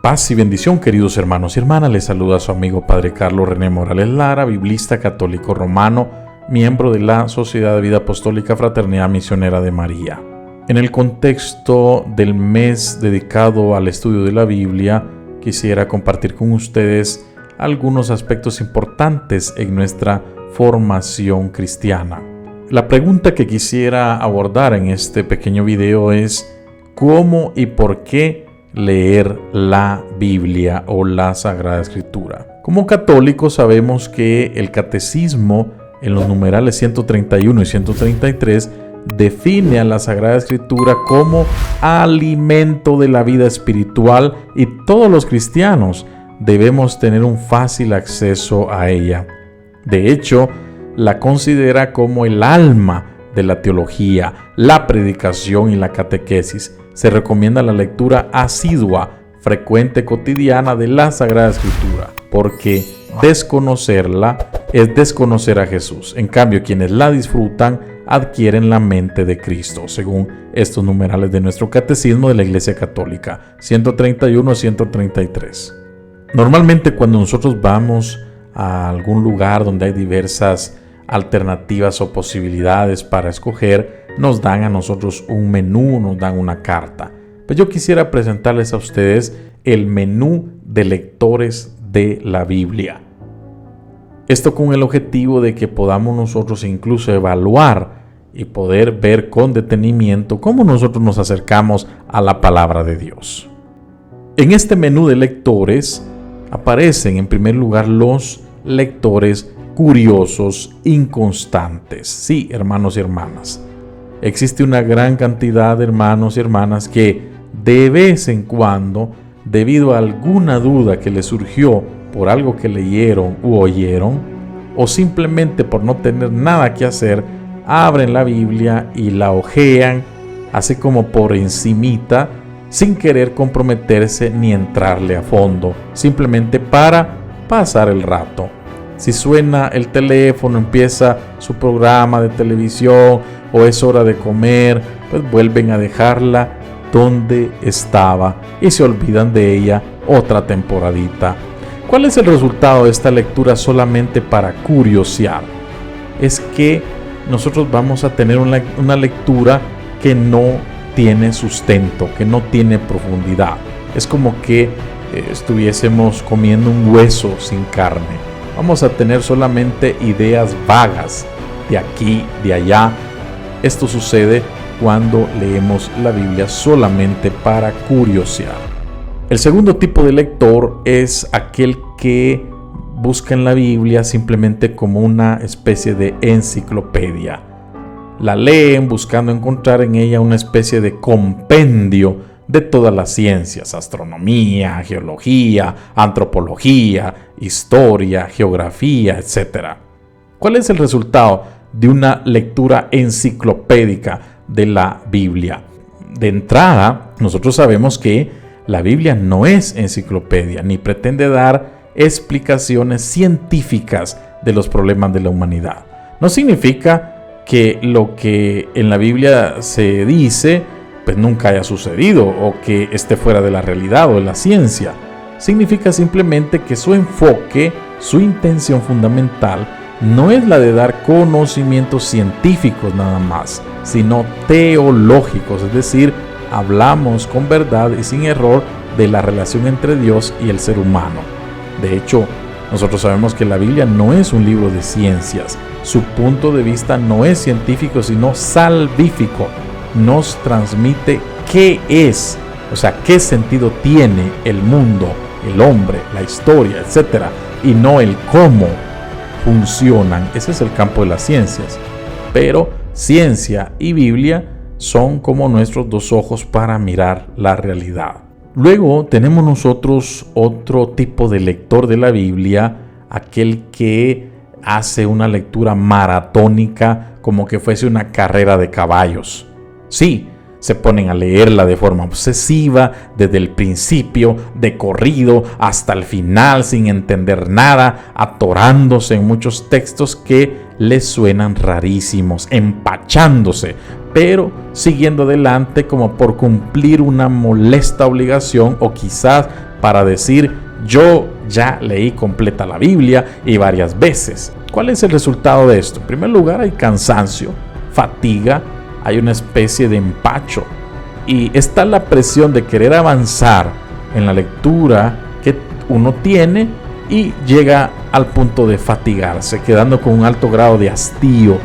Paz y bendición, queridos hermanos y hermanas. Les saluda su amigo Padre Carlos René Morales Lara, biblista católico romano, miembro de la Sociedad de Vida Apostólica Fraternidad Misionera de María. En el contexto del mes dedicado al estudio de la Biblia, quisiera compartir con ustedes algunos aspectos importantes en nuestra formación cristiana. La pregunta que quisiera abordar en este pequeño video es ¿cómo y por qué leer la Biblia o la Sagrada Escritura? Como católicos sabemos que el catecismo en los numerales 131 y 133 define a la Sagrada Escritura como alimento de la vida espiritual y todos los cristianos debemos tener un fácil acceso a ella. De hecho, la considera como el alma de la teología, la predicación y la catequesis. Se recomienda la lectura asidua, frecuente, cotidiana de la Sagrada Escritura, porque desconocerla es desconocer a Jesús. En cambio, quienes la disfrutan adquieren la mente de Cristo, según estos numerales de nuestro catecismo de la Iglesia Católica, 131 a 133. Normalmente cuando nosotros vamos a algún lugar donde hay diversas alternativas o posibilidades para escoger, nos dan a nosotros un menú, nos dan una carta. Pues yo quisiera presentarles a ustedes el menú de lectores de la Biblia. Esto con el objetivo de que podamos nosotros incluso evaluar y poder ver con detenimiento cómo nosotros nos acercamos a la palabra de Dios. En este menú de lectores aparecen en primer lugar los lectores curiosos, inconstantes. Sí, hermanos y hermanas. Existe una gran cantidad de hermanos y hermanas que de vez en cuando, debido a alguna duda que les surgió por algo que leyeron u oyeron, o simplemente por no tener nada que hacer, abren la Biblia y la hojean, así como por encimita, sin querer comprometerse ni entrarle a fondo, simplemente para pasar el rato. Si suena el teléfono, empieza su programa de televisión o es hora de comer, pues vuelven a dejarla donde estaba y se olvidan de ella otra temporadita. ¿Cuál es el resultado de esta lectura solamente para curiosear? Es que nosotros vamos a tener una lectura que no tiene sustento, que no tiene profundidad. Es como que estuviésemos comiendo un hueso sin carne. Vamos a tener solamente ideas vagas de aquí, de allá. Esto sucede cuando leemos la Biblia solamente para curiosear. El segundo tipo de lector es aquel que busca en la Biblia simplemente como una especie de enciclopedia. La leen buscando encontrar en ella una especie de compendio de todas las ciencias: astronomía, geología, antropología, historia, geografía, etc. ¿Cuál es el resultado de una lectura enciclopédica de la Biblia? De entrada, nosotros sabemos que la Biblia no es enciclopedia, ni pretende dar explicaciones científicas de los problemas de la humanidad. No significa que lo que en la Biblia se dice pues nunca haya sucedido o que esté fuera de la realidad o de la ciencia. Significa simplemente que su enfoque, su intención fundamental no es la de dar conocimientos científicos nada más, sino teológicos, es decir, hablamos con verdad y sin error de la relación entre Dios y el ser humano. De hecho, nosotros sabemos que la Biblia no es un libro de ciencias. Su punto de vista no es científico, sino salvífico. Nos transmite qué es, o sea, qué sentido tiene el mundo, el hombre, la historia, etc. Y no el cómo funcionan. Ese es el campo de las ciencias. Pero ciencia y Biblia son como nuestros dos ojos para mirar la realidad. Luego tenemos nosotros otro tipo de lector de la Biblia, aquel que hace una lectura maratónica como que fuese una carrera de caballos. Sí, se ponen a leerla de forma obsesiva, desde el principio, de corrido, hasta el final, sin entender nada, atorándose en muchos textos que les suenan rarísimos, empachándose, pero siguiendo adelante como por cumplir una molesta obligación o quizás para decir: yo ya leí completa la Biblia y varias veces. ¿Cuál es el resultado de esto? En primer lugar, hay cansancio, fatiga, hay una especie de empacho y está la presión de querer avanzar en la lectura que uno tiene y llega al punto de fatigarse, quedando con un alto grado de hastío.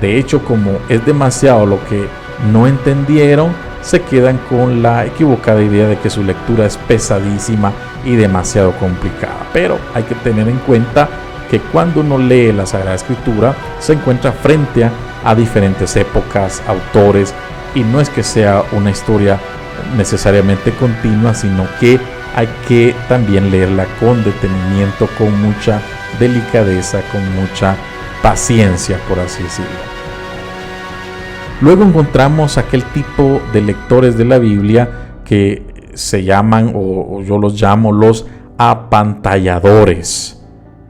De hecho, como es demasiado lo que no entendieron, se quedan con la equivocada idea de que su lectura es pesadísima y demasiado complicada. Pero hay que tener en cuenta que cuando uno lee la Sagrada Escritura se encuentra frente a diferentes épocas, autores, y no es que sea una historia necesariamente continua, sino que hay que también leerla con detenimiento, con mucha delicadeza, con mucha paciencia, por así decirlo. Luego encontramos aquel tipo de lectores de la Biblia que se llaman, o yo los llamo, los apantalladores.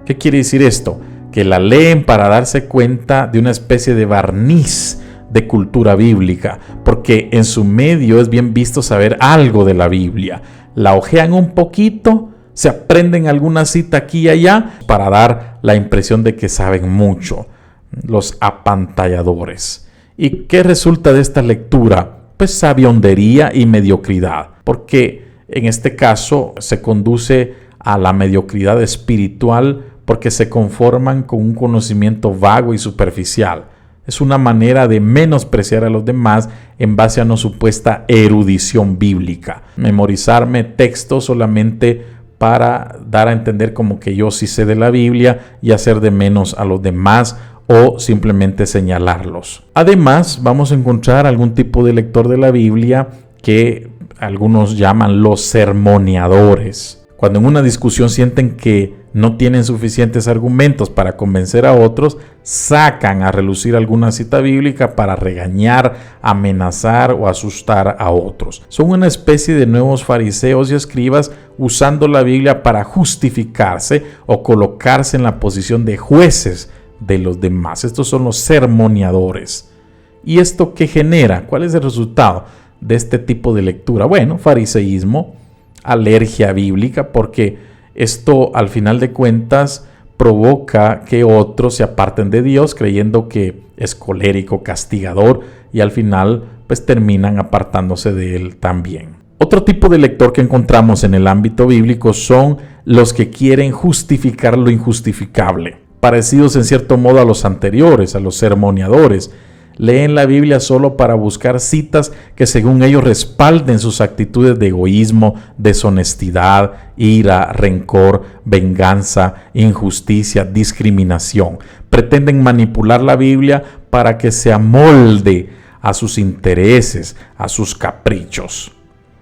¿Qué quiere decir esto? Que la leen para darse cuenta de una especie de barniz de cultura bíblica, porque en su medio es bien visto saber algo de la Biblia. La hojean un poquito, se aprenden alguna cita aquí y allá para dar la impresión de que saben mucho. Los apantalladores. ¿Y qué resulta de esta lectura? Pues sabiondería y mediocridad, porque en este caso se conduce a la mediocridad espiritual porque se conforman con un conocimiento vago y superficial. Es una manera de menospreciar a los demás en base a una supuesta erudición bíblica. Memorizarme textos solamente para dar a entender como que yo sí sé de la Biblia y hacer de menos a los demás o simplemente señalarlos. Además, vamos a encontrar algún tipo de lector de la Biblia que algunos llaman los sermoneadores. Cuando en una discusión sienten que no tienen suficientes argumentos para convencer a otros, sacan a relucir alguna cita bíblica para regañar, amenazar o asustar a otros. Son una especie de nuevos fariseos y escribas usando la Biblia para justificarse o colocarse en la posición de jueces de los demás. Estos son los sermoneadores. ¿Y esto qué genera? ¿Cuál es el resultado de este tipo de lectura? Bueno, fariseísmo, alergia bíblica, porque esto al final de cuentas provoca que otros se aparten de Dios creyendo que es colérico, castigador, y al final pues terminan apartándose de él también. Otro tipo de lector que encontramos en el ámbito bíblico son los que quieren justificar lo injustificable, parecidos en cierto modo a los anteriores, a los sermoneadores. Leen la Biblia solo para buscar citas que según ellos respalden sus actitudes de egoísmo, deshonestidad, ira, rencor, venganza, injusticia, discriminación. Pretenden manipular la Biblia para que se amolde a sus intereses, a sus caprichos.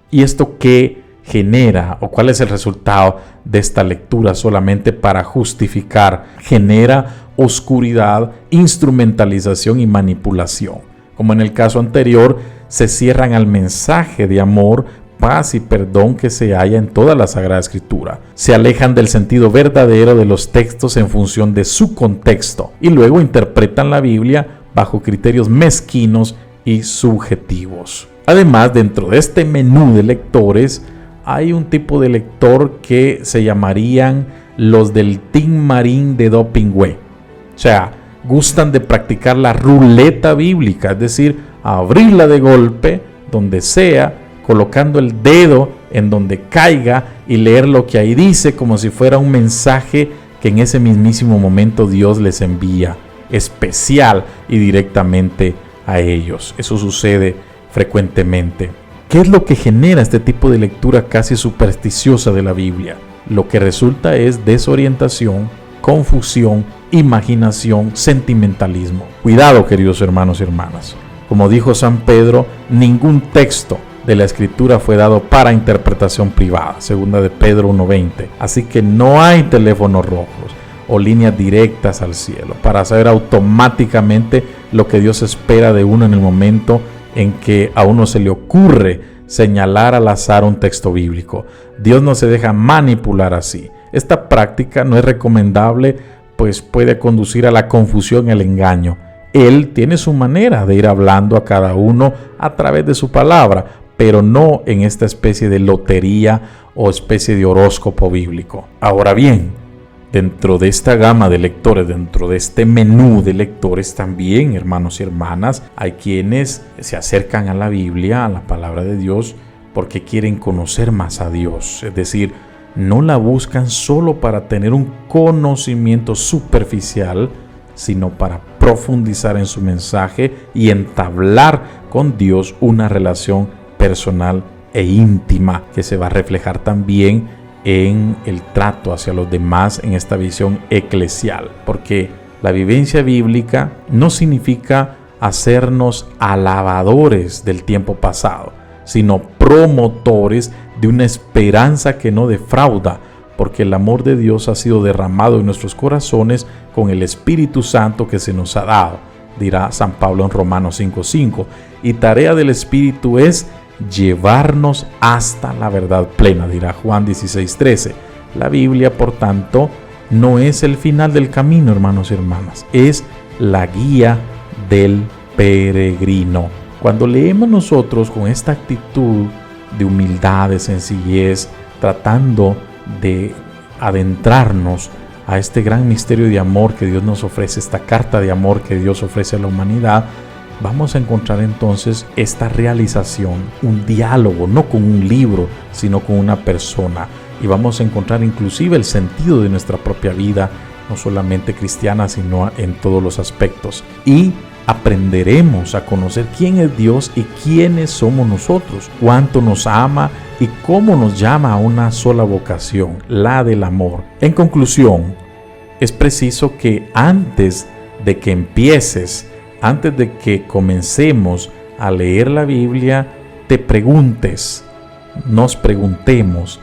¿Y esto qué genera o cuál es el resultado de esta lectura solamente para justificar? Genera oscuridad, instrumentalización y manipulación. Como en el caso anterior, se cierran al mensaje de amor, paz y perdón que se halla en toda la Sagrada Escritura. Se alejan del sentido verdadero de los textos en función de su contexto y luego interpretan la Biblia bajo criterios mezquinos y subjetivos. Además, dentro de este menú de lectores, hay un tipo de lector que se llamarían los del Team Marín de Dopingüe. O sea, gustan de practicar la ruleta bíblica, es decir, abrirla de golpe, donde sea, colocando el dedo en donde caiga y leer lo que ahí dice como si fuera un mensaje que en ese mismísimo momento Dios les envía, especial y directamente a ellos. Eso sucede frecuentemente. ¿Qué es lo que genera este tipo de lectura casi supersticiosa de la Biblia? Lo que resulta es desorientación, confusión, imaginación, sentimentalismo. Cuidado, queridos hermanos y hermanas. Como dijo San Pedro, ningún texto de la Escritura fue dado para interpretación privada, segunda de Pedro 1:20. Así que no hay teléfonos rojos o líneas directas al cielo para saber automáticamente lo que Dios espera de uno en el momento en que a uno se le ocurre señalar al azar un texto bíblico. Dios no se deja manipular así. Esta práctica no es recomendable, pues puede conducir a la confusión y al engaño. Él tiene su manera de ir hablando a cada uno a través de su palabra, pero no en esta especie de lotería o especie de horóscopo bíblico. Ahora bien, dentro de esta gama de lectores, dentro de este menú de lectores también, hermanos y hermanas, hay quienes se acercan a la Biblia, a la palabra de Dios, porque quieren conocer más a Dios. Es decir, no la buscan solo para tener un conocimiento superficial, sino para profundizar en su mensaje y entablar con Dios una relación personal e íntima que se va a reflejar también en el trato hacia los demás en esta visión eclesial. Porque la vivencia bíblica no significa hacernos alabadores del tiempo pasado, sino promotores de una esperanza que no defrauda, porque el amor de Dios ha sido derramado en nuestros corazones con el Espíritu Santo que se nos ha dado, dirá San Pablo en Romanos 5:5. Y tarea del Espíritu es llevarnos hasta la verdad plena, dirá Juan 16:13. La Biblia, por tanto, no es el final del camino, hermanos y hermanas, es la guía del peregrino. Cuando leemos nosotros con esta actitud de humildad, de sencillez, tratando de adentrarnos a este gran misterio de amor que Dios nos ofrece, esta carta de amor que Dios ofrece a la humanidad, vamos a encontrar entonces esta realización, un diálogo, no con un libro, sino con una persona. Y vamos a encontrar inclusive el sentido de nuestra propia vida, no solamente cristiana, sino en todos los aspectos. Y aprenderemos a conocer quién es Dios y quiénes somos nosotros, cuánto nos ama y cómo nos llama a una sola vocación, la del amor. En conclusión, es preciso que antes de que empieces, antes de que comencemos a leer la Biblia, te preguntes, nos preguntemos,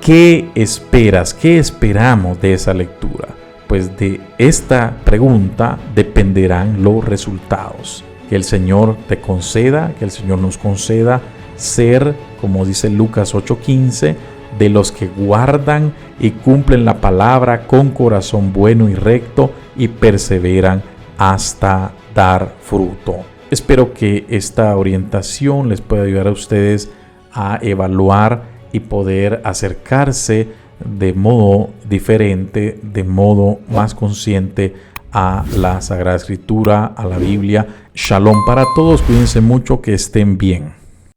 ¿qué esperas? ¿Qué esperamos de esa lectura? Pues de esta pregunta dependerán los resultados. Que el Señor te conceda, que el Señor nos conceda ser, como dice Lucas 8:15, de los que guardan y cumplen la palabra con corazón bueno y recto y perseveran hasta dar fruto. Espero que esta orientación les pueda ayudar a ustedes a evaluar y poder acercarse de modo diferente, de modo más consciente a la Sagrada Escritura, a la Biblia. Shalom para todos, cuídense mucho, que estén bien.